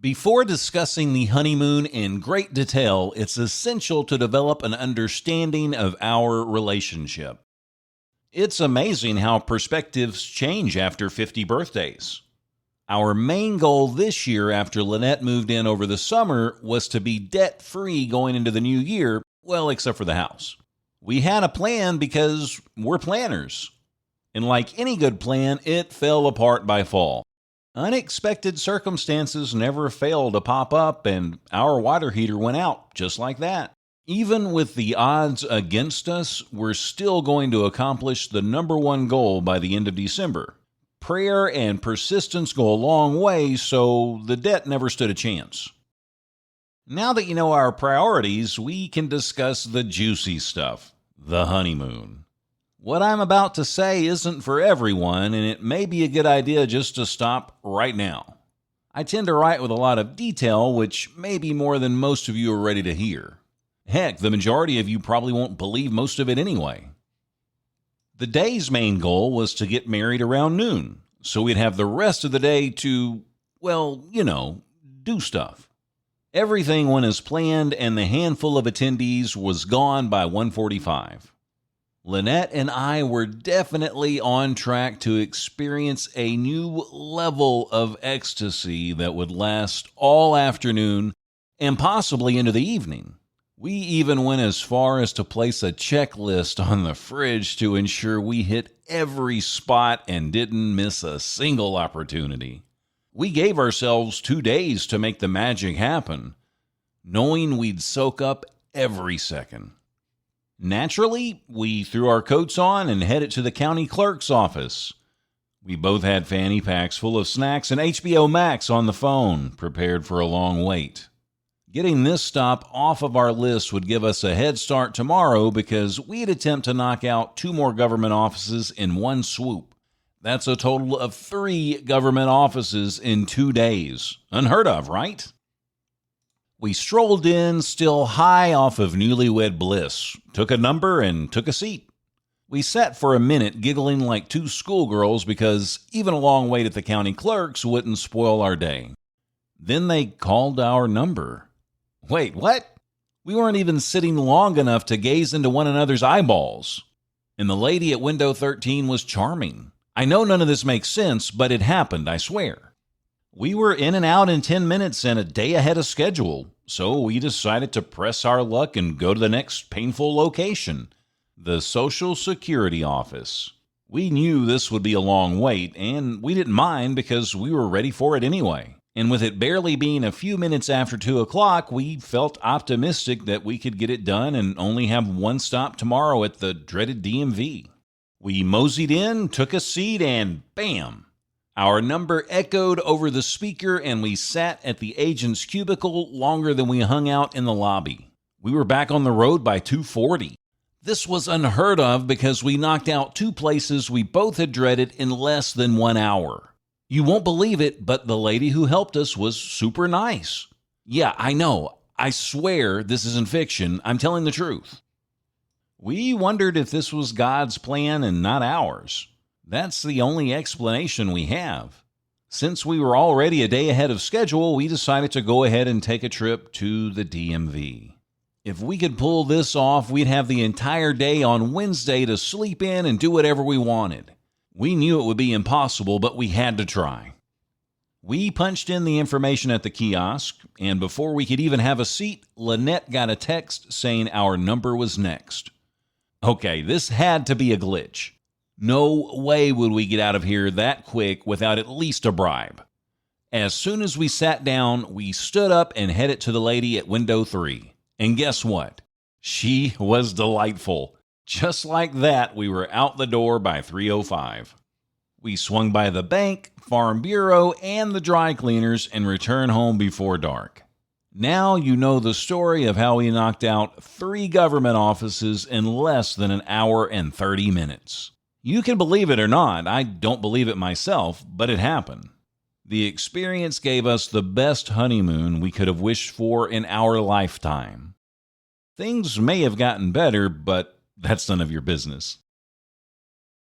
Before discussing the honeymoon in great detail, it's essential to develop an understanding of our relationship. It's amazing how perspectives change after 50 birthdays. Our main goal this year after Lynette moved in over the summer was to be debt-free going into the new year, well, except for the house. We had a plan because we're planners. And like any good plan, it fell apart by fall. Unexpected circumstances never fail to pop up, and our water heater went out just like that. Even with the odds against us, we're still going to accomplish the number one goal by the end of December. Prayer and persistence go a long way, so the debt never stood a chance. Now that you know our priorities, we can discuss the juicy stuff, the honeymoon. What I'm about to say isn't for everyone, and it may be a good idea just to stop right now. I tend to write with a lot of detail, which may be more than most of you are ready to hear. Heck, the majority of you probably won't believe most of it anyway. The day's main goal was to get married around noon, so we'd have the rest of the day to, well, do stuff. Everything went as planned, and the handful of attendees was gone by 1:45. Lynette and I were definitely on track to experience a new level of ecstasy that would last all afternoon and possibly into the evening. We even went as far as to place a checklist on the fridge to ensure we hit every spot and didn't miss a single opportunity. We gave ourselves 2 days to make the magic happen, knowing we'd soak up every second. Naturally, we threw our coats on and headed to the county clerk's office. We both had fanny packs full of snacks and HBO Max on the phone, prepared for a long wait. Getting this stop off of our list would give us a head start tomorrow because we'd attempt to knock out 2 more government offices in one swoop. That's a total of 3 government offices in 2 days. Unheard of, right? We strolled in, still high off of newlywed bliss, took a number, and took a seat. We sat for a minute giggling like 2 schoolgirls because even a long wait at the county clerk's wouldn't spoil our day. Then they called our number. Wait, what? We weren't even sitting long enough to gaze into one another's eyeballs. And the lady at window 13 was charming. I know none of this makes sense, but it happened, I swear. We were in and out in 10 minutes and a day ahead of schedule, so we decided to press our luck and go to the next painful location, the Social Security office. We knew this would be a long wait, and we didn't mind because we were ready for it anyway. And with it barely being a few minutes after 2 o'clock, we felt optimistic that we could get it done and only have one stop tomorrow at the dreaded DMV. We moseyed in, took a seat, and bam! Our number echoed over the speaker, and we sat at the agent's cubicle longer than we hung out in the lobby. We were back on the road by 2:40. This was unheard of because we knocked out 2 places we both had dreaded in less than 1 hour. You won't believe it, but the lady who helped us was super nice. Yeah, I know. I swear this isn't fiction. I'm telling the truth. We wondered if this was God's plan and not ours. That's the only explanation we have. Since we were already a day ahead of schedule, we decided to go ahead and take a trip to the DMV. If we could pull this off, we'd have the entire day on Wednesday to sleep in and do whatever we wanted. We knew it would be impossible, but we had to try. We punched in the information at the kiosk, and before we could even have a seat, Lynette got a text saying our number was next. Okay, this had to be a glitch. No way would we get out of here that quick without at least a bribe. As soon as we sat down, we stood up and headed to the lady at window 3. And guess what? She was delightful. Just like that, we were out the door by 3:05. We swung by the bank, Farm Bureau, and the dry cleaners and returned home before dark. Now you know the story of how we knocked out 3 government offices in less than an hour and 30 minutes. You can believe it or not, I don't believe it myself, but it happened. The experience gave us the best honeymoon we could have wished for in our lifetime. Things may have gotten better, but that's none of your business.